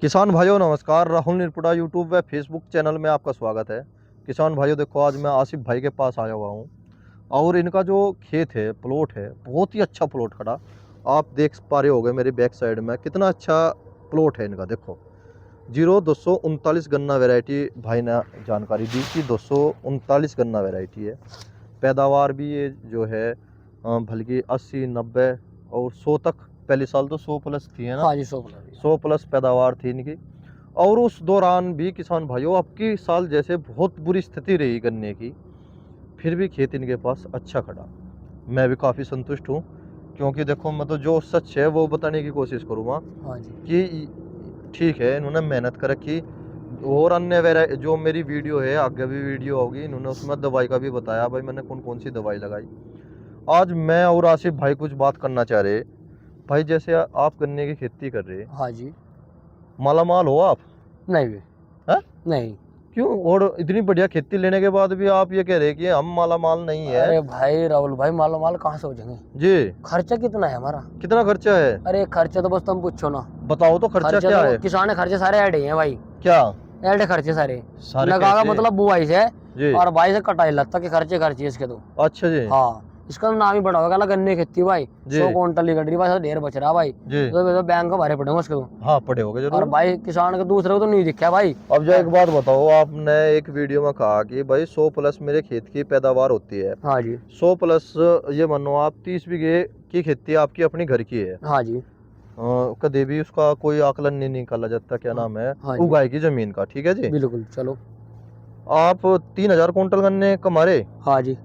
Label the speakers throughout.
Speaker 1: किसान भाइयों नमस्कार। राहुल निरपुड़ा यूट्यूब व फेसबुक चैनल में आपका स्वागत है। किसान भाइयों देखो, आज मैं आसिफ भाई के पास आया हुआ हूँ और इनका जो खेत है, प्लॉट है, बहुत ही अच्छा प्लॉट खड़ा। आप देख पा रहे होंगे मेरी बैक साइड में कितना अच्छा प्लॉट है इनका। देखो 239 गन्ना वैरायटी भाई ने जानकारी दी कि 239 गन्ना वैरायटी है। पैदावार भी ये जो है बल्कि 80-90 और 100 तक, पहले साल तो 100 प्लस थी, है ना?
Speaker 2: हाँ जी, 100
Speaker 1: प्लस पैदावार थी इनकी। और उस दौरान भी किसान भाइयों, अब की साल जैसे बहुत बुरी स्थिति रही गन्ने की, फिर भी खेत इनके पास अच्छा खड़ा। मैं भी काफ़ी संतुष्ट हूँ, क्योंकि देखो मैं तो जो सच है वो बताने की कोशिश करूँगा
Speaker 2: हाँ जी।
Speaker 1: कि ठीक है, इन्होंने मेहनत कर रखी। और अन्य वेराइटी जो मेरी वीडियो है, आगे भी वीडियो होगी, इन्होंने उसमें दवाई का भी बताया भाई मैंने कौन कौन सी दवाई लगाई। आज मैं और आसिफ भाई कुछ बात करना चाह रहे भाई। जैसे आप गन्ने की खेती कर रहे,
Speaker 2: हाँ जी।
Speaker 1: मालामाल हो आप?
Speaker 2: नहीं भी
Speaker 1: है?
Speaker 2: नहीं।
Speaker 1: क्यों? और इतनी बढ़िया खेती लेने के बाद भी आप ये कह रहे हैं कि हम मालामाल नहीं है?
Speaker 2: अरे भाई राहुल भाई, मालो माल कहाँ से हो जाएंगे
Speaker 1: जी।
Speaker 2: खर्चा कितना है हमारा?
Speaker 1: कितना खर्चा है?
Speaker 2: अरे खर्चा तो बस तुम पूछो ना।
Speaker 1: बताओ तो खर्चा क्या
Speaker 2: तो
Speaker 1: है?
Speaker 2: किसान है, खर्चे सारे ऐड ही हैं भाई।
Speaker 1: क्या
Speaker 2: ऐड है खर्चे सारे
Speaker 1: सारे
Speaker 2: लगा
Speaker 1: कैसे?
Speaker 2: मतलब बुआई से
Speaker 1: जी।
Speaker 2: और भाई से कटाई लगता के खर्चे इसके तो।
Speaker 1: अच्छा जी।
Speaker 2: हाँ, इसका तो नाम ही बड़ा होगा गन्ने की खेती भाई। 100 क्विंटल की गड्डी भाई, ढेर बच रहा भाई
Speaker 1: जी।
Speaker 2: तो बैंक को भरे पड़ेंगे उसके तो।
Speaker 1: हाँ, पड़े होगे जरूर।
Speaker 2: और भाई किसान के दूसरे को तो नहीं दिखा भाई।
Speaker 1: अब जो एक बात बताओ, आपने एक वीडियो में कहा कि भाई 100 प्लस मेरे खेत की पैदावार होती है।
Speaker 2: हाँ जी।
Speaker 1: 100 प्लस, ये मानो आप 30 बीघे की खेती आपकी अपनी घर की है।
Speaker 2: हाँ जी।
Speaker 1: कभी भी उसका कोई आकलन नहीं निकाला जाता, क्या नाम है,
Speaker 2: हाँ जी।
Speaker 1: उगाई की जमीन का। ठीक है जी।
Speaker 2: बिल्कुल। चलो
Speaker 1: आप 3000 कुंटल गन्ने कमारे
Speaker 2: हाँ जी।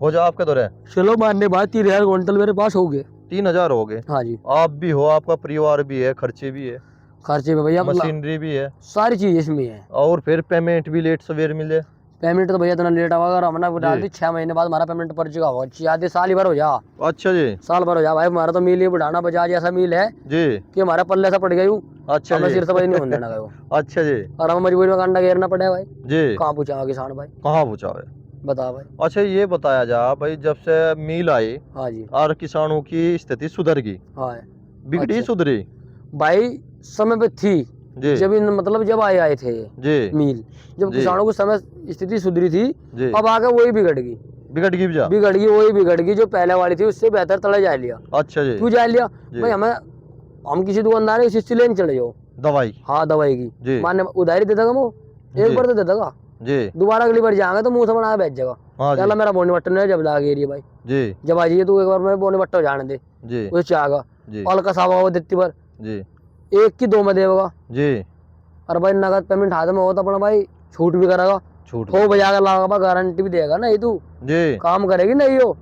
Speaker 1: हो जा आपके दौरे?
Speaker 2: चलो मानने बात 3000 क्विंटल मेरे पास हो गए।
Speaker 1: 3000 हो गए।
Speaker 2: हाँ जी।
Speaker 1: आप भी हो, आपका परिवार भी है, खर्चे भी है,
Speaker 2: खर्चे में भैया
Speaker 1: मशीनरी भी है,
Speaker 2: सारी चीज इसमें है।
Speaker 1: और फिर पेमेंट भी लेट सवेर मिले।
Speaker 2: पेमेंट तो भैया इतना लेट होगा, अगर हमने डाल
Speaker 1: जी।
Speaker 2: दी 6 महीने बाद हमारा पेमेंट पर चुका होगा। आधे साल ही भर हो जा।
Speaker 1: अच्छा जी।
Speaker 2: साल भर हो जा भाई। हमारा तो मिल ही बुढ़ाना बजाज ऐसा मिल है
Speaker 1: जी।
Speaker 2: कि हमारा पल्ले से पड़ गई हूँ।
Speaker 1: अच्छा
Speaker 2: हमें
Speaker 1: जी।
Speaker 2: सिर से भाई नहीं होने देना गयो।
Speaker 1: अच्छा जी।
Speaker 2: और हमें मजबूरी में कांडा घेरना पड़ा भाई।
Speaker 1: जी।
Speaker 2: कहाँ पूछा किसान भाई?
Speaker 1: कहाँ पूछा है?
Speaker 2: बता भाई।
Speaker 1: अच्छा, ये बताया जा भाई, जब से मिल आई
Speaker 2: हाँ जी।
Speaker 1: और किसानों की स्थिति सुधर गई,
Speaker 2: हाँ
Speaker 1: बिगड़ी
Speaker 2: अच्छा।
Speaker 1: सुधरी?
Speaker 2: भाई समय पे थी
Speaker 1: जी।
Speaker 2: जब मतलब जब आए थे
Speaker 1: जी।
Speaker 2: मील, जब
Speaker 1: जी।
Speaker 2: किसानों को समय स्थिति सुधरी थी।
Speaker 1: जी।
Speaker 2: अब आगे वही बिगड़ गई।
Speaker 1: बिगड़ गई जा?
Speaker 2: बिगड़ गई, वही बिगड़ गई जो पहले वाली थी, उससे बेहतर तले जा लिया।
Speaker 1: अच्छा जी।
Speaker 2: क्यों जा लिया
Speaker 1: जी।
Speaker 2: भाई? हम किसी दुकानदार है उससे लेने चले जाओ
Speaker 1: दवाई।
Speaker 2: हाँ दवाई की
Speaker 1: जी।
Speaker 2: मान्य उधारी दे देगा वो। एक
Speaker 1: जी।
Speaker 2: बार तो दे देगा,
Speaker 1: जी।
Speaker 2: दोबारा अगली बार जाएंगे तो मुंह से बना के बेच जाएगा।
Speaker 1: हाँ जी।
Speaker 2: चला मेरा बोनी बट्टा नहीं जब लागे रही भाई।
Speaker 1: जी।
Speaker 2: जब आ जाइए तू एक बार मेरे बोनी बट्टा जाने दे,
Speaker 1: जी।
Speaker 2: उसे चाहेगा
Speaker 1: जी।
Speaker 2: हल्का सा वो देती बार
Speaker 1: जी।
Speaker 2: 1 की 2 में देगा।
Speaker 1: जी।
Speaker 2: और भाई नगद पेमेंट हाथ में हो तो अपना भाई छूट भी करेगा,
Speaker 1: छूट
Speaker 2: हो बजा कर लागा, गारंटी भी देगा। नहीं तू
Speaker 1: जी।
Speaker 2: काम करेगी नहीं हो,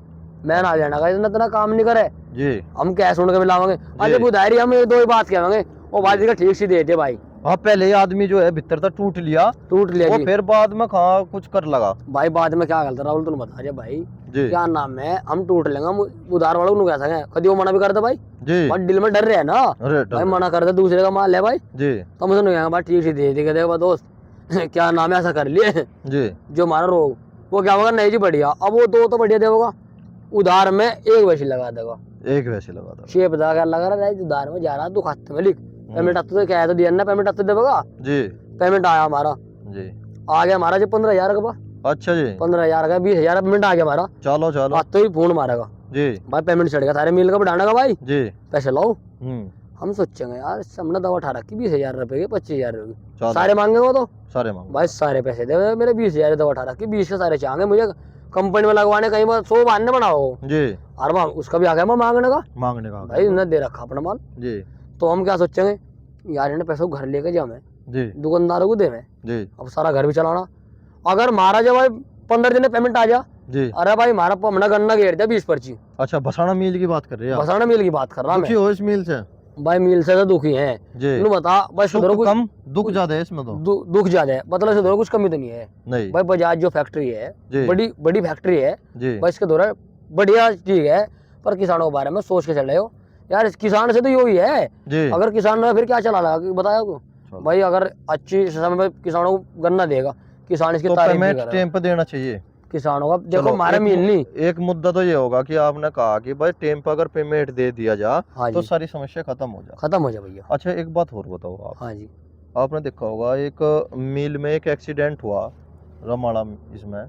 Speaker 2: मैं ना लेना का इतना इतना काम नहीं करे।
Speaker 1: जी।
Speaker 2: हम कैश उड़ के भी लावांगे। अरे बुधारी हम एक दो ही बात कहेंगे वो बात का ठीक से दे दे भाई।
Speaker 1: हाँ, पहले आदमी जो है भीतर तक टूट लिया वो
Speaker 2: जी।
Speaker 1: फिर बाद में कहाँ कुछ कर लगा
Speaker 2: भाई बाद में क्या गलत राहुल तुम बता भाई
Speaker 1: जी।
Speaker 2: क्या नाम है? हम टूट लेंगे, हम उधार वालों को कह सके कभी वो मना भी कर दे भाई
Speaker 1: जी।
Speaker 2: भाई दिल में डर रहे हैं ना। भाई मना कर दे, दूसरे का माल है भाई
Speaker 1: जी।
Speaker 2: तो मुझे नहीं भाई ठीक से दे देगा दोस्त क्या नाम है ऐसा कर लिए
Speaker 1: जी।
Speaker 2: जो हमारा रोग वो क्या होगा? नहीं जी बढ़िया। अब वो दो तो बढ़िया देगा, उधार में एक वैसी लगा देगा।
Speaker 1: एक वैसे लगा देगा।
Speaker 2: शेप क्या लगा रहा है? उधार में जा रहा तू खाते में लिख पेमेंट आता तो क्या है तो दिया ना, पेमेंट आता देगा
Speaker 1: जी।
Speaker 2: पेमेंट आया हमारा,
Speaker 1: जी।
Speaker 2: आ गया हमारा जो 15,000 का।
Speaker 1: अच्छा जी।
Speaker 2: 15,000 का 20,000 पेमेंट आ गया हमारा।
Speaker 1: चलो चलो।
Speaker 2: तो ही फोन मारेगा
Speaker 1: जी।
Speaker 2: भाई पेमेंट चढ़ गया सारे मिल का बढ़ाने का भाई
Speaker 1: जी।
Speaker 2: पैसे लाओ।
Speaker 1: हम्म।
Speaker 2: हम सोचेंगे यार हमने दवा उठा रखी 20,000 रुपए की, 25,000 रुपए की,
Speaker 1: चलो।
Speaker 2: सारे मांगे वो तो
Speaker 1: सारे मांगो
Speaker 2: भाई सारे पैसे दे मेरे 20,000 दवा उठा रखी, 20 के सारे चाहेंगे मुझे कंपनी में लगवाने, कहीं बार 100 बहाने बनाओ।
Speaker 1: जी।
Speaker 2: और उसका भी आ गया मांगने का भाई, उन्हें दे रखा अपना माल।
Speaker 1: जी।
Speaker 2: तो हम क्या सोचेंगे यार इन्हें पैसों घर लेके जाए
Speaker 1: जी।
Speaker 2: दुकानदारों को दे
Speaker 1: जी।
Speaker 2: अब सारा घर भी चलाना। अगर मारा जब भाई 15 दिन में पेमेंट आ जा,
Speaker 1: जी।
Speaker 2: अरे भाई हमारा हमने गन्ना घेर दिया 20 पर्ची।
Speaker 1: अच्छा, बसाना मिल की बात कर रहे हैं?
Speaker 2: बसाना मिल की बात कर रहा
Speaker 1: दुखी हो इस मिल से?
Speaker 2: भाई मिल से तो दुखी है
Speaker 1: जी।
Speaker 2: तू बता भाई, सुधरो कुछ
Speaker 1: कम दुख ज्यादा है इसमें तो?
Speaker 2: दुख ज्यादा है, मतलब सुधरो कुछ कमी तो नहीं है।
Speaker 1: नहीं
Speaker 2: भाई बजाज जो फैक्ट्री है बड़ी बड़ी फैक्ट्री है
Speaker 1: जी।
Speaker 2: भाई, इसके दौरान बढ़िया चीज है, पर किसानों के बारे में सोच के चल रहे हो यार। इस किसान से तो यही है
Speaker 1: जी।
Speaker 2: अगर किसान ना फिर क्या चला लगा बताया को भाई? अगर अच्छी समय में किसानों को गन्ना देगा किसान, इसकी
Speaker 1: तो
Speaker 2: तारीफ भी
Speaker 1: पेमेंट
Speaker 2: करेगा
Speaker 1: टाइम पे देना चाहिए
Speaker 2: किसानों का। देखो हमारा मिल नहीं,
Speaker 1: एक मुद्दा तो ये होगा कि आपने कहा कि भाई टाइम पे अगर पेमेंट दे दिया जा
Speaker 2: हाँ
Speaker 1: तो
Speaker 2: जी,
Speaker 1: सारी समस्या खत्म हो जा।
Speaker 2: खत्म हो जाए भैया।
Speaker 1: अच्छा, एक बात और बताओ आप,
Speaker 2: हाँ जी।
Speaker 1: आपने देखा होगा एक मिल में एक एक्सीडेंट हुआ रमाड़ा इसमें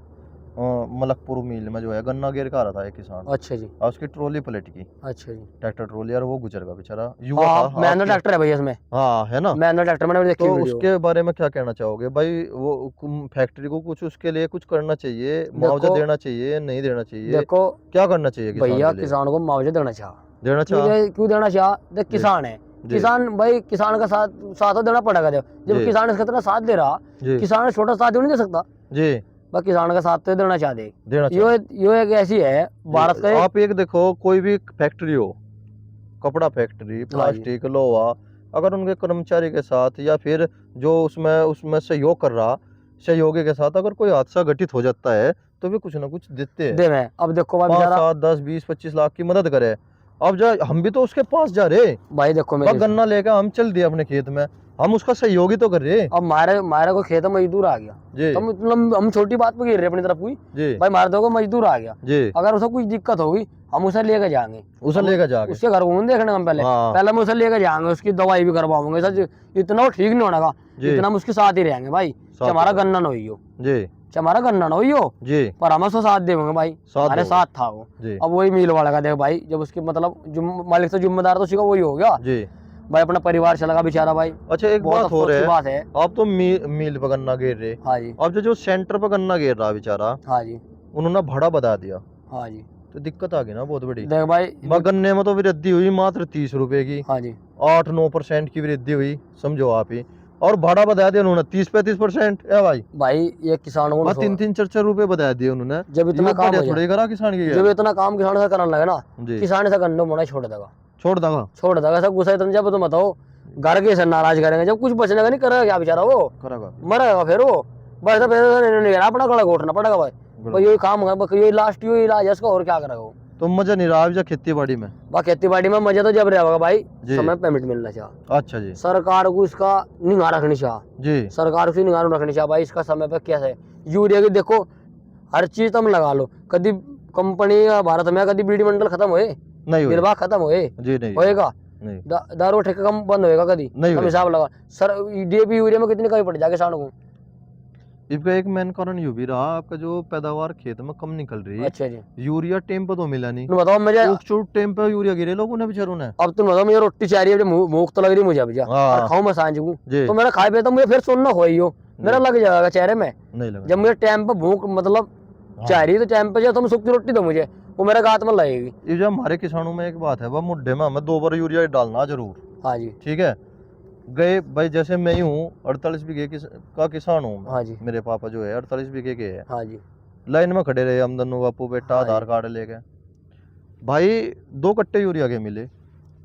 Speaker 1: मलकपुर मिल में जो है गन्ना गिर का आ रहा था एक किसान
Speaker 2: अच्छा जी।
Speaker 1: और उसकी ट्रॉली पलट गई,
Speaker 2: अच्छा जी।
Speaker 1: ट्रैक्टर ट्रॉली, और वो गुजर गया बेचारा, युवा
Speaker 2: हाँ
Speaker 1: था
Speaker 2: मैनुअल
Speaker 1: आपके।
Speaker 2: ट्रैक्टर है भैया इसमें,
Speaker 1: हाँ है ना।
Speaker 2: मैनुअल ट्रैक्टर मैंने देखी
Speaker 1: तो
Speaker 2: वीडियो।
Speaker 1: उसके बारे में क्या कहना चाहोगे भाई? वो फैक्ट्री को कुछ उसके लिए कुछ करना चाहिए, मुआवजा
Speaker 2: देखो
Speaker 1: देना चाहिए, नहीं देना चाहिए,
Speaker 2: देखो
Speaker 1: क्या करना चाहिए किसान
Speaker 2: भैया,
Speaker 1: के लिए?
Speaker 2: किसान को मुआवजा देना चाह,
Speaker 1: देना चाह
Speaker 2: क्यों देना चाह? देख
Speaker 1: जी
Speaker 2: किसान है,
Speaker 1: जी
Speaker 2: किसान भाई, किसान का साथ साथ तो देना पड़ेगा। जब
Speaker 1: जी
Speaker 2: किसान इसका इतना साथ दे रहा,
Speaker 1: जी
Speaker 2: किसान छोटा साथ क्यों नहीं दे सकता?
Speaker 1: जी
Speaker 2: भाई किसान का साथ तो देना चाह दे।
Speaker 1: देना चाह
Speaker 2: यो एक ऐसी है भारत का
Speaker 1: आप एक देखो, कोई भी फैक्ट्री हो, कपड़ा फैक्ट्री,
Speaker 2: हाँ जी।
Speaker 1: प्लास्टिक, लोहा, अगर उनके कर्मचारी के साथ या फिर जो उसमें उसमें सहयोग कर रहा सहयोगी के साथ अगर कोई हादसा घटित हो जाता है तो वे कुछ ना कुछ देते हैं,
Speaker 2: दे मैं अब देखो भाई
Speaker 1: 5,
Speaker 2: बेचारा,
Speaker 1: 7, 10, 20, 25 लाख की मदद करे। अब जो हम भी तो उसके पास जा रहे,
Speaker 2: भाई देखो
Speaker 1: बस
Speaker 2: मेरे
Speaker 1: गन्ना लेकर हम चल दिए अपने खेत में, हम उसका सहयोगी तो कर रहे।
Speaker 2: अब मारे मारे को खेत में मजदूर आ गया,
Speaker 1: जी
Speaker 2: तो हम छोटी बात पे गिर रहे अपनी तरफ की।
Speaker 1: जी
Speaker 2: भाई मारे दो को मजदूर आ गया,
Speaker 1: जी
Speaker 2: अगर उसे कुछ दिक्कत होगी हम उसे लेके जाएंगे,
Speaker 1: उसे लेकर जाके।
Speaker 2: उसके घर को देखने हम पहले
Speaker 1: हाँ
Speaker 2: पहले हम उसे लेके जाएंगे, उसकी दवाई भी करवाऊंगे सच। इतना वो ठीक नहीं होने का,
Speaker 1: जी
Speaker 2: इतना हम उसके साथ ही रहेंगे भाई, चाहे हमारा गन्ना ना हुई हो,
Speaker 1: जी
Speaker 2: चाहे हमारा गन्ना ना हुई हो,
Speaker 1: जी
Speaker 2: पर हम उसको साथ देंगे भाई, हमारे
Speaker 1: दोगे।
Speaker 2: साथ था वो।
Speaker 1: जी
Speaker 2: अब वही मिल वाला का देख भाई, जब उसकी मतलब मालिक से जिम्मेदार तो उसी का वही हो गया
Speaker 1: जी।
Speaker 2: भाई, अपना परिवार चला बेचारा भाई।
Speaker 1: अच्छा एक
Speaker 2: बहुत
Speaker 1: बात हो
Speaker 2: अफसोस की
Speaker 1: रहा
Speaker 2: बात है।
Speaker 1: है, आप तो मील पे गन्ना गिर रहे,
Speaker 2: हाँ जी।
Speaker 1: अब जो सेंटर पे गन्ना गिर रहा बेचारा,
Speaker 2: हाँ जी।
Speaker 1: उन्होंने भाड़ा बता दिया,
Speaker 2: हाँ जी।
Speaker 1: तो दिक्कत आ गई ना बहुत बड़ी।
Speaker 2: देख भाई
Speaker 1: गन्ने में तो वृद्धि हुई मात्र 30 रुपए की,
Speaker 2: हाँ जी
Speaker 1: 8-9% की वृद्धि हुई, समझो आप ही, और भाड़ा बता दिया उन्होंने 30-35%। है भाई,
Speaker 2: भाई, ये किसानों को
Speaker 1: 3-3, 4-4 रुपए बता दिए उन्होंने।
Speaker 2: जब इतना
Speaker 1: ये
Speaker 2: काम
Speaker 1: बढ़िया
Speaker 2: हो
Speaker 1: थोड़ी
Speaker 2: जाए,
Speaker 1: करा किसान के,
Speaker 2: जब इतना काम किसान से करने लगे ना,
Speaker 1: जी
Speaker 2: किसान से गन्ना बोना छोड़ देगा,
Speaker 1: छोड़ देगा,
Speaker 2: छोड़ देगा सब गुस्सा। इतना जब तुम बताओ घर के से नाराज करेंगे, जब कुछ बचने का नहीं करेगा क्या बेचारा, वो
Speaker 1: करेगा
Speaker 2: मरेगा फिर वो। बस तो फिर नहीं करा, अपना गला घोटना पड़ेगा भाई। भाई यही काम है, यही लास्ट यही इलाज है इसका, और क्या करेगा वो।
Speaker 1: तो मजा नहीं रहा जा खेती बाड़ी में?
Speaker 2: बा खेती बाड़ी में मजा तो जब रहेगा भाई,
Speaker 1: जी।
Speaker 2: समय पेमेंट मिलना चाहिए।
Speaker 1: अच्छा जी
Speaker 2: सरकार को इसका निगाह रखनी चाहिए,
Speaker 1: जी
Speaker 2: सरकार को निगाह रखनी चाहिए भाई, इसका समय पे क्या है। यूरिया की देखो, हर चीज तुम लगा लो, कभी कंपनी भारत में कभी बीडी मंडल खत्म हुए,
Speaker 1: नहीं हुई
Speaker 2: निर्वाह खत्म हुए,
Speaker 1: जी, नहीं
Speaker 2: होएगा?
Speaker 1: नहीं
Speaker 2: दारू ठेका कम बंद होएगा कभी?
Speaker 1: नहीं
Speaker 2: हम
Speaker 1: हुए।
Speaker 2: हिसाब लगा सर, डीएपी यूरिया में कितनी कमी पड़ जाएगी किसानों को।
Speaker 1: इसका एक मेन कारण ये भी रहा, आपका जो पैदावार खेत में कम निकल रही है,
Speaker 2: अच्छा जी।
Speaker 1: यूरिया टाइम पे तो मिला नहीं,
Speaker 2: तुम बताओ मुझे,
Speaker 1: चूक टाइम पे यूरिया गिरे लोगों ने बेचारों ने।
Speaker 2: अब तुम बताओ मुझे रोटी चाह रही है, भूख तो लग रही है मुझे अभी,
Speaker 1: हाँ।
Speaker 2: और खाऊं मैं सांझ को,
Speaker 1: जी
Speaker 2: तो मेरा खाए पिए तो मुझे फिर सुनना हो ही हो, मेरा लग जाएगा चेहरे में।
Speaker 1: नहीं लगा
Speaker 2: जब मुझे टाइम पे भूख मतलब
Speaker 1: हाँ।
Speaker 2: चाह रही है, तो टाइम पे जो तुम सूखी रोटी दो मुझे, वो मेरे गात में लगेगी।
Speaker 1: ये जो हमारे किसानों में एक बात है, वह मुड्ढे में हमें 2 बार यूरिया डालना जरूर,
Speaker 2: हाँ जी।
Speaker 1: ठीक है। गए भाई, जैसे मैं ही हूँ 48 बीघे का किसान हूँ मैं।
Speaker 2: हाँ जी।
Speaker 1: मेरे पापा जो है 48 बीघे के है,
Speaker 2: हाँ जी।
Speaker 1: लाइन में खड़े रहे हम दोनों बापू बेटा,
Speaker 2: हाँ
Speaker 1: आधार
Speaker 2: जी।
Speaker 1: कार्ड लेके भाई 2 कट्टे यूरिया के मिले।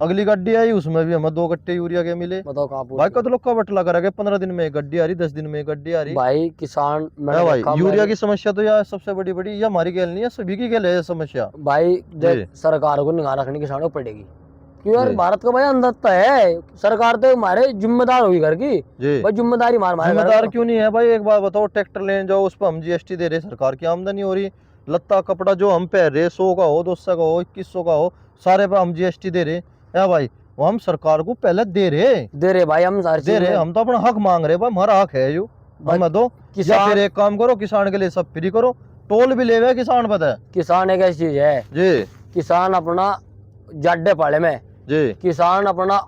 Speaker 1: अगली गड्डी आई उसमें भी हमें 2 कट्टे यूरिया के मिले।
Speaker 2: बताओ कहाँ
Speaker 1: भाई
Speaker 2: पूछ
Speaker 1: कद लोग का बटला करा के 15 दिन में एक गड्डी आ रही, 10 दिन में एक गड्डी आ रही।
Speaker 2: भाई किसान
Speaker 1: है
Speaker 2: मैंने
Speaker 1: भाई,
Speaker 2: देखा,
Speaker 1: यूरिया
Speaker 2: मैंने-
Speaker 1: की समस्या तो यार सबसे बड़ी ये हमारी गैल नहीं है, सभी की गैल है ये समस्या।
Speaker 2: भाई देख,
Speaker 1: जी।
Speaker 2: सरकार को निगाह रखनी किसानों को पड़ेगी, क्यों यार
Speaker 1: जी।
Speaker 2: भारत का भाई अंधता है, सरकार तो हमारे जिम्मेदार होगी घर की,
Speaker 1: जी
Speaker 2: भाई जिम्मेदारी मार मारे
Speaker 1: जिम्मेदार क्यों नहीं है भाई? एक बात बताओ, ट्रैक्टर लेने जाओ उस पर हम जीएसटी दे रहे, सरकार की आमदनी हो रही, लत्ता कपड़ा जो हम पहन रहे 100 का हो, 200 का हो, 2100 का हो, सारे पे हम जीएसटी दे रहे है भाई, वो हम सरकार को पहले दे रहे
Speaker 2: भाई, हम हर
Speaker 1: दे
Speaker 2: चीज
Speaker 1: रहे
Speaker 2: में
Speaker 1: हम तो अपना हक मांग रहे भाई, हमारा हक है यो, हमें दो। या
Speaker 2: किसान-
Speaker 1: फिर एक काम करो, किसान के लिए सब फ्री करो, टोल भी लेवे किसान, पता है
Speaker 2: किसान एक ऐसी चीज है,
Speaker 1: जी
Speaker 2: किसान अपना जाडे पाले में
Speaker 1: जी
Speaker 2: किसान अपना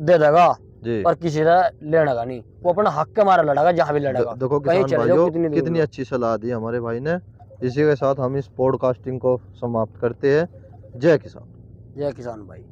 Speaker 2: दे देगा,
Speaker 1: जी।
Speaker 2: पर किसी से लेने का नहीं, वो अपना हक के मारे लड़ेगा जहाँ भी लड़ेगा।
Speaker 1: देखो
Speaker 2: कहीं
Speaker 1: किसान
Speaker 2: चले जाओ,
Speaker 1: भाइयों,
Speaker 2: दूर
Speaker 1: कितनी
Speaker 2: हो।
Speaker 1: अच्छी सलाह दी हमारे भाई ने। इसी के साथ हम इस पॉडकास्टिंग को समाप्त करते हैं। जय किसान।
Speaker 2: जय किसान भाई।